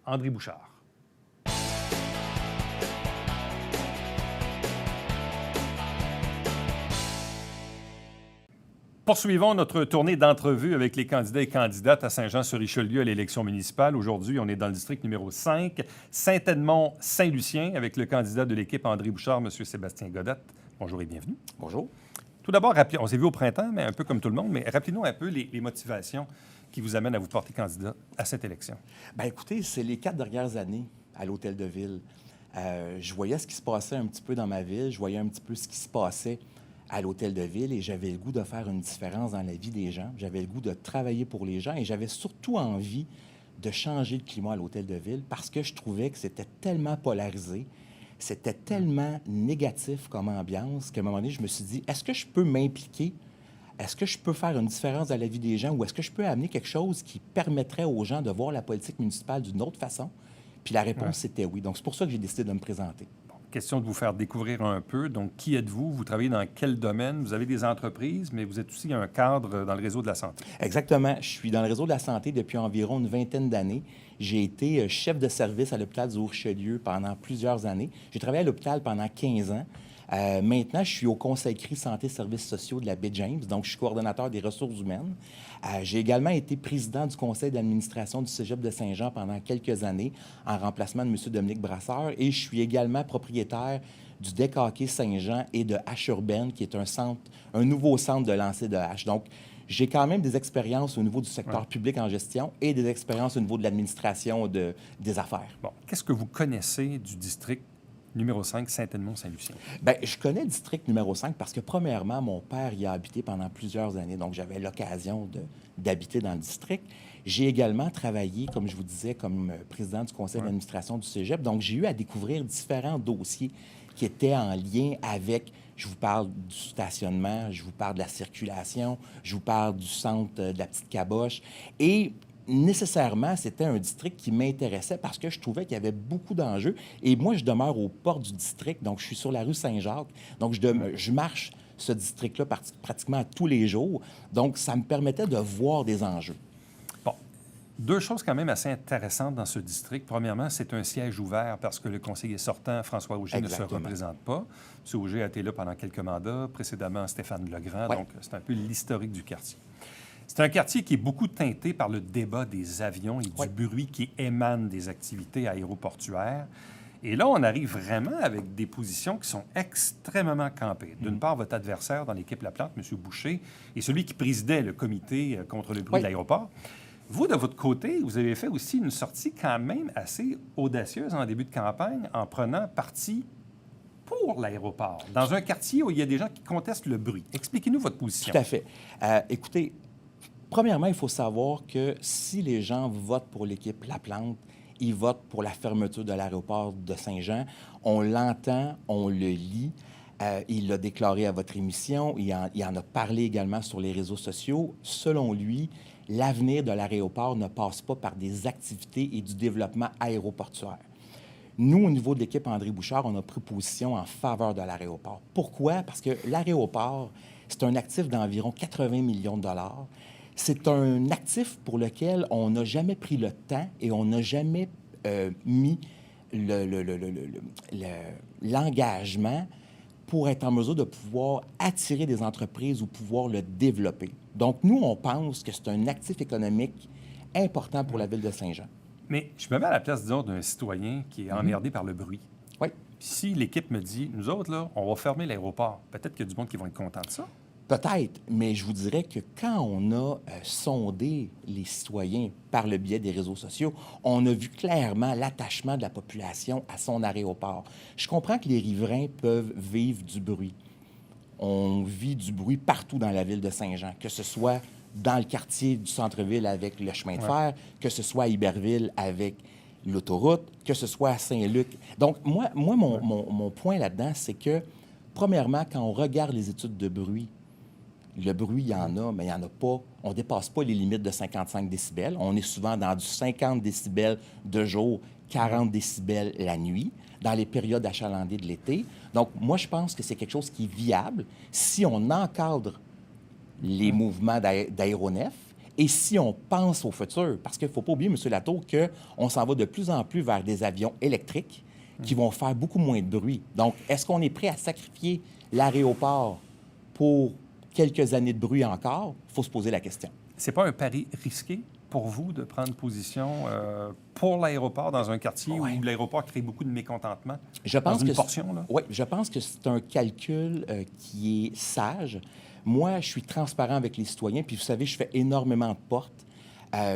André Bouchard. Poursuivons notre tournée d'entrevues avec les candidats et candidates à Saint-Jean-sur-Richelieu à l'élection municipale. Aujourd'hui, on est dans le district numéro 5, Saint-Edmond-Saint-Lucien, avec le candidat de l'équipe André Bouchard, M. Sébastien Godette. Bonjour et bienvenue. Bonjour. Tout d'abord, on s'est vu au printemps, mais un peu comme tout le monde, mais rappelez-nous un peu les motivations qui vous amènent à vous porter candidat à cette élection. Bien, écoutez, c'est les 4 dernières années à l'Hôtel de Ville. Je voyais ce qui se passait un petit peu dans ma ville, je voyais un petit peu ce qui se passait à l'Hôtel de Ville et j'avais le goût de faire une différence dans la vie des gens. J'avais le goût de travailler pour les gens et j'avais surtout envie de changer le climat à l'Hôtel de Ville parce que je trouvais que c'était tellement polarisé, c'était tellement négatif comme ambiance qu'à un moment donné, je me suis dit, est-ce que je peux m'impliquer? Est-ce que je peux faire une différence dans la vie des gens ou est-ce que je peux amener quelque chose qui permettrait aux gens de voir la politique municipale d'une autre façon? Puis la réponse, c'était oui. Donc, c'est pour ça que j'ai décidé de me présenter. Question de vous faire découvrir un peu. Donc, qui êtes-vous? Vous travaillez dans quel domaine? Vous avez des entreprises, mais vous êtes aussi un cadre dans le réseau de la santé. Exactement. Je suis dans le réseau de la santé depuis environ une vingtaine d'années. J'ai été chef de service à l'hôpital du Haut-Richelieu pendant plusieurs années. J'ai travaillé à l'hôpital pendant 15 ans. Maintenant, je suis au Conseil CRI Santé et Services sociaux de la baie James, donc je suis coordonnateur des ressources humaines. J'ai également été président du conseil d'administration du Cégep de Saint-Jean pendant quelques années, en remplacement de M. Dominique Brasseur, et je suis également propriétaire du Deck Hockey Saint-Jean et de H Urbaine, qui est un nouveau centre de lancer de hache. Donc, j'ai quand même des expériences au niveau du secteur public en gestion et des expériences au niveau de l'administration des affaires. Bon, qu'est-ce que vous connaissez du district numéro 5, Saint-Edmond-Saint-Lucien? Bien, je connais le district numéro 5 parce que, premièrement, mon père y a habité pendant plusieurs années, donc j'avais l'occasion d'habiter dans le district. J'ai également travaillé, comme je vous disais, comme président du conseil d'administration du Cégep, donc j'ai eu à découvrir différents dossiers qui étaient en lien avec, je vous parle du stationnement, je vous parle de la circulation, je vous parle du centre de la petite caboche, et nécessairement, c'était un district qui m'intéressait parce que je trouvais qu'il y avait beaucoup d'enjeux. Et moi, je demeure aux portes du district, donc je suis sur la rue Saint-Jacques. Donc, je marche ce district-là pratiquement tous les jours. Donc, ça me permettait de voir des enjeux. Bon. Deux choses quand même assez intéressantes dans ce district. Premièrement, c'est un siège ouvert parce que le conseiller sortant, François Auger, ne se représente pas. M. Auger a été là pendant quelques mandats, précédemment Stéphane Legrand. Donc, c'est un peu l'historique du quartier. C'est un quartier qui est beaucoup teinté par le débat des avions et du bruit qui émane des activités aéroportuaires. Et là, on arrive vraiment avec des positions qui sont extrêmement campées. D'une part, votre adversaire dans l'équipe La Plante, M. Boucher, et celui qui présidait le comité contre le bruit de l'aéroport. Vous, de votre côté, vous avez fait aussi une sortie quand même assez audacieuse en début de campagne en prenant parti pour l'aéroport, dans un quartier où il y a des gens qui contestent le bruit. Expliquez-nous votre position. Tout à fait. Écoutez, premièrement, il faut savoir que si les gens votent pour l'équipe La Plante, ils votent pour la fermeture de l'aéroport de Saint-Jean. On l'entend, on le lit. Il l'a déclaré à votre émission. Il en a parlé également sur les réseaux sociaux. Selon lui, l'avenir de l'aéroport ne passe pas par des activités et du développement aéroportuaire. Nous, au niveau de l'équipe André Bouchard, on a pris position en faveur de l'aéroport. Pourquoi? Parce que l'aéroport, c'est un actif d'environ 80 millions de dollars. C'est un actif pour lequel on n'a jamais pris le temps et on n'a jamais mis l'engagement pour être en mesure de pouvoir attirer des entreprises ou pouvoir le développer. Donc, nous, on pense que c'est un actif économique important pour la ville de Saint-Jean. Mais je me mets à la place, disons, d'un citoyen qui est emmerdé par le bruit. Oui. Si l'équipe me dit, nous autres, là, on va fermer l'aéroport, peut-être qu'il y a du monde qui va être content de ça. Peut-être, mais je vous dirais que quand on a sondé les citoyens par le biais des réseaux sociaux, on a vu clairement l'attachement de la population à son aéroport. Je comprends que les riverains peuvent vivre du bruit. On vit du bruit partout dans la ville de Saint-Jean, que ce soit dans le quartier du centre-ville avec le chemin de fer, que ce soit à Iberville avec l'autoroute, que ce soit à Saint-Luc. Donc, moi mon point là-dedans, c'est que, premièrement, quand on regarde les études de bruit, le bruit, il y en a, mais il n'y en a pas. On ne dépasse pas les limites de 55 décibels. On est souvent dans du 50 décibels de jour, 40 décibels la nuit, dans les périodes achalandées de l'été. Donc, moi, je pense que c'est quelque chose qui est viable si on encadre les mouvements d'aéronefs Et si on pense au futur, parce qu'il ne faut pas oublier, M. Latour, qu'on s'en va de plus en plus vers des avions électriques qui vont faire beaucoup moins de bruit. Donc, est-ce qu'on est prêt à sacrifier l'aéroport pour quelques années de bruit encore? Il faut se poser la question. C'est pas un pari risqué pour vous de prendre position pour l'aéroport dans un quartier où l'aéroport crée beaucoup de mécontentement dans une portion? Oui, je pense que c'est un calcul qui est sage. Moi, je suis transparent avec les citoyens, puis vous savez, je fais énormément de portes.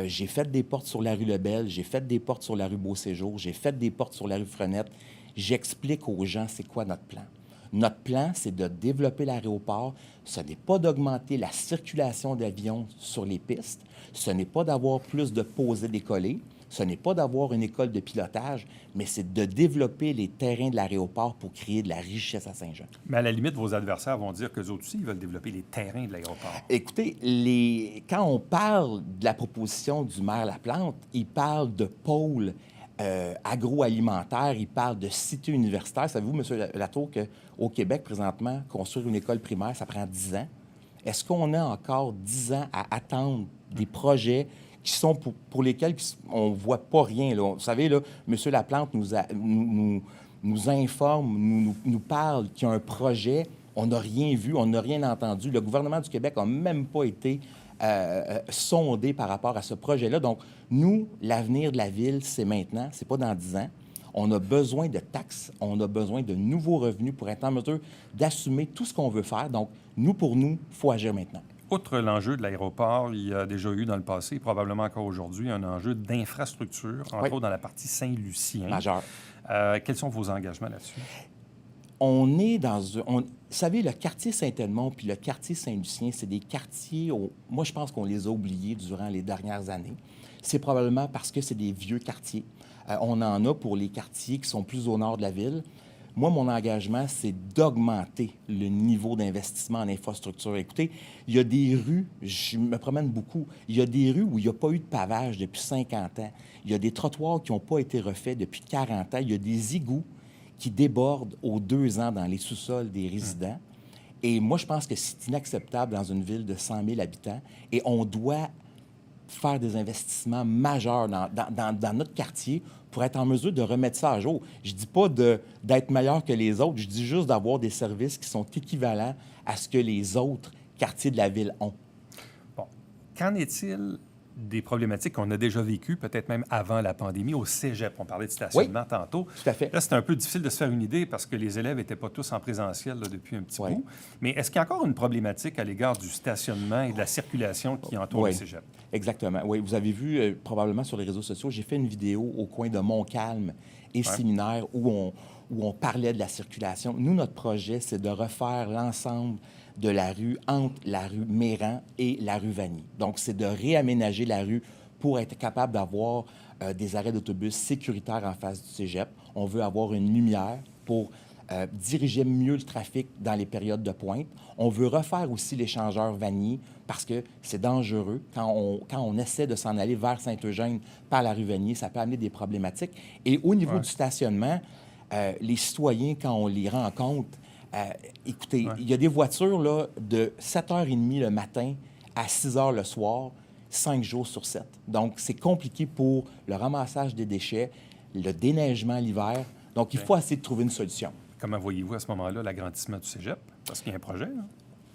J'ai fait des portes sur la rue Lebel, j'ai fait des portes sur la rue Beauséjour, j'ai fait des portes sur la rue Frenette. J'explique aux gens c'est quoi notre plan. Notre plan, c'est de développer l'aéroport. Ce n'est pas d'augmenter la circulation d'avions sur les pistes. Ce n'est pas d'avoir plus de posées décollées. Ce n'est pas d'avoir une école de pilotage, mais c'est de développer les terrains de l'aéroport pour créer de la richesse à Saint-Jean. Mais à la limite, vos adversaires vont dire qu'eux aussi, ils veulent développer les terrains de l'aéroport. Écoutez, quand on parle de la proposition du maire Laplante, il parle de pôle agroalimentaire, il parle de cité universitaire. Savez-vous, M. Latour, qu'au Québec, présentement, construire une école primaire, ça prend 10 ans? Est-ce qu'on a encore 10 ans à attendre des projets qui sont pour lesquels on ne voit pas rien? Là. Vous savez, là, M. Laplante nous informe, nous parle qu'il y a un projet. On n'a rien vu, on n'a rien entendu. Le gouvernement du Québec n'a même pas été sondé par rapport à ce projet-là. Donc, nous, l'avenir de la ville, c'est maintenant, c'est pas dans 10 ans. On a besoin de taxes, on a besoin de nouveaux revenus pour être en mesure d'assumer tout ce qu'on veut faire. Donc, pour nous, il faut agir maintenant. Outre l'enjeu de l'aéroport, il y a déjà eu dans le passé, probablement encore aujourd'hui, un enjeu d'infrastructure, entre autres dans la partie Saint-Lucien. Majeur. Quels sont vos engagements là-dessus? On est vous savez, le quartier Saint-Edmond puis le quartier Saint-Lucien, c'est des quartiers, moi, je pense qu'on les a oubliés durant les dernières années. C'est probablement parce que c'est des vieux quartiers. On en a pour les quartiers qui sont plus au nord de la ville. Moi, mon engagement, c'est d'augmenter le niveau d'investissement en infrastructure. Écoutez, il y a des rues, je me promène beaucoup, il y a des rues où il n'y a pas eu de pavage depuis 50 ans. Il y a des trottoirs qui n'ont pas été refaits depuis 40 ans. Il y a des égouts qui débordent aux 2 ans dans les sous-sols des résidents. Et moi, je pense que c'est inacceptable dans une ville de 100 000 habitants. Et on doit faire des investissements majeurs dans notre quartier pour être en mesure de remettre ça à jour. Je ne dis pas d'être meilleur que les autres, je dis juste d'avoir des services qui sont équivalents à ce que les autres quartiers de la ville ont. Bon. Qu'en est-il des problématiques qu'on a déjà vécues, peut-être même avant la pandémie, au cégep? On parlait de stationnement tantôt. Tout à fait. Là, c'était un peu difficile de se faire une idée parce que les élèves n'étaient pas tous en présentiel là, depuis un petit bout. Mais est-ce qu'il y a encore une problématique à l'égard du stationnement et de la circulation qui entoure le cégep? Exactement. Oui, vous avez vu probablement sur les réseaux sociaux, j'ai fait une vidéo au coin de Montcalm et Séminaire où on parlait de la circulation. Nous, notre projet, c'est de refaire l'ensemble de la rue entre la rue Méran et la rue Vanier. Donc, c'est de réaménager la rue pour être capable d'avoir des arrêts d'autobus sécuritaires en face du cégep. On veut avoir une lumière pour diriger mieux le trafic dans les périodes de pointe. On veut refaire aussi l'échangeur Vanier parce que c'est dangereux. Quand on essaie de s'en aller vers Saint-Eugène par la rue Vanier, ça peut amener des problématiques. Et au niveau du stationnement, les citoyens, quand on les rencontre, écoutez, il y a des voitures là, de 7h30 le matin à 6h le soir, 5 jours sur 7. Donc, c'est compliqué pour le ramassage des déchets, le déneigement l'hiver. Donc, il faut essayer de trouver une solution. Comment voyez-vous à ce moment-là l'agrandissement du cégep? Parce qu'il y a un projet, là.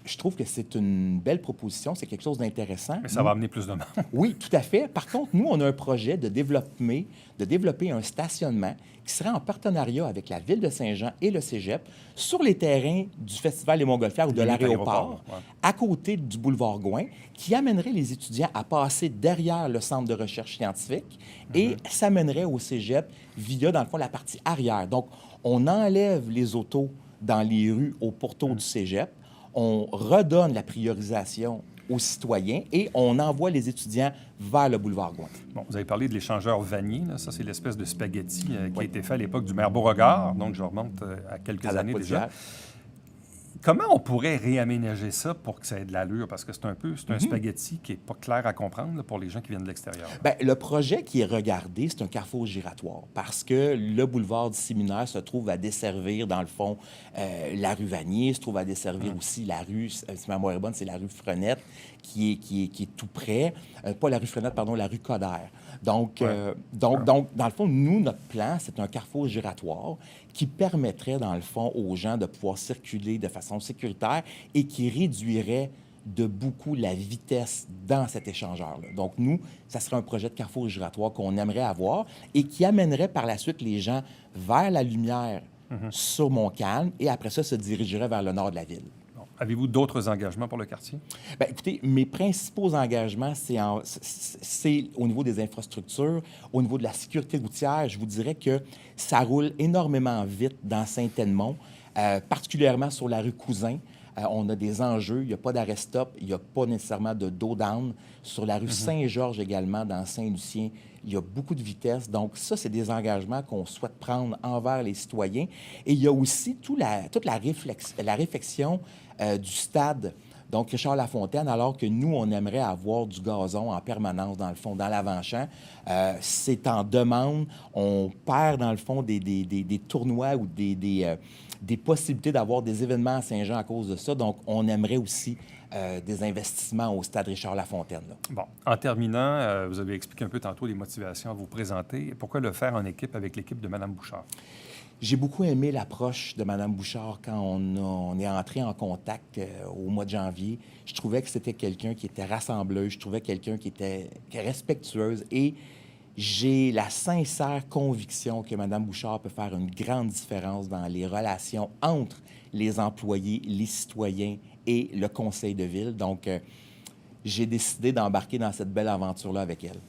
Je trouve que c'est une belle proposition, c'est quelque chose d'intéressant. Mais ça va amener plus de monde. Oui, tout à fait. Par contre, nous, on a un projet de développer un stationnement qui serait en partenariat avec la Ville de Saint-Jean et le cégep sur les terrains du Festival des Montgolfières ou de l'aéroport, à côté du boulevard Gouin, qui amènerait les étudiants à passer derrière le centre de recherche scientifique et s'amènerait au cégep via, dans le fond, la partie arrière. Donc, on enlève les autos dans les rues au pourtour du cégep, on redonne la priorisation aux citoyens et on envoie les étudiants vers le boulevard Gouin. Bon, vous avez parlé de l'échangeur Vanier. Là. Ça, c'est l'espèce de spaghetti qui a été fait à l'époque du maire Beauregard. Donc, je remonte à quelques années déjà. Comment on pourrait réaménager ça pour que ça ait de l'allure? Parce que c'est un spaghetti qui n'est pas clair à comprendre là, pour les gens qui viennent de l'extérieur. Bien, le projet qui est regardé, c'est un carrefour giratoire parce que le boulevard du Séminaire se trouve à desservir, dans le fond, la rue Vanier, se trouve à desservir aussi la rue, si ma mémoire est bonne, c'est la rue Frenette qui est tout près. Pas la rue Frenette, pardon, la rue Coderre. Donc, dans le fond, nous, notre plan, c'est un carrefour giratoire qui permettrait, dans le fond, aux gens de pouvoir circuler de façon sécuritaire et qui réduirait de beaucoup la vitesse dans cet échangeur-là. Donc, nous, ça serait un projet de carrefour giratoire qu'on aimerait avoir et qui amènerait par la suite les gens vers la lumière sur Montcalm et après ça, se dirigerait vers le nord de la ville. Bon. Avez-vous d'autres engagements pour le quartier? Bien, écoutez, mes principaux engagements, c'est au niveau des infrastructures, au niveau de la sécurité routière. Je vous dirais que ça roule énormément vite dans Saint-Edmond, particulièrement sur la rue Cousin. On a des enjeux, il n'y a pas d'arrêt-stop, il n'y a pas nécessairement de dos-down. Sur la rue Saint-Georges également, dans Saint-Lucien, il y a beaucoup de vitesse. Donc ça, c'est des engagements qu'on souhaite prendre envers les citoyens. Et il y a aussi toute la réflexion du stade, donc Richard Lafontaine, alors que nous, on aimerait avoir du gazon en permanence, dans le fond, dans l'avant-champ. C'est en demande. On perd, dans le fond, des tournois ou des possibilités d'avoir des événements à Saint-Jean à cause de ça. Donc, on aimerait aussi des investissements au stade Richard Lafontaine. Là. Bon, en terminant, vous avez expliqué un peu tantôt les motivations à vous présenter. Pourquoi le faire en équipe avec l'équipe de Mme Bouchard? J'ai beaucoup aimé l'approche de Mme Bouchard quand on est entré en contact au mois de janvier. Je trouvais que c'était quelqu'un qui était rassembleuse, je trouvais quelqu'un qui était respectueuse et j'ai la sincère conviction que Mme Bouchard peut faire une grande différence dans les relations entre les employés, les citoyens et le conseil de ville. Donc, j'ai décidé d'embarquer dans cette belle aventure-là avec elle.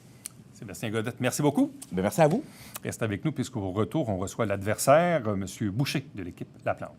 Sébastien Godette, merci beaucoup. Bien, merci à vous. Restez avec nous puisqu'au retour, on reçoit l'adversaire, M. Boucher de l'équipe La Plante.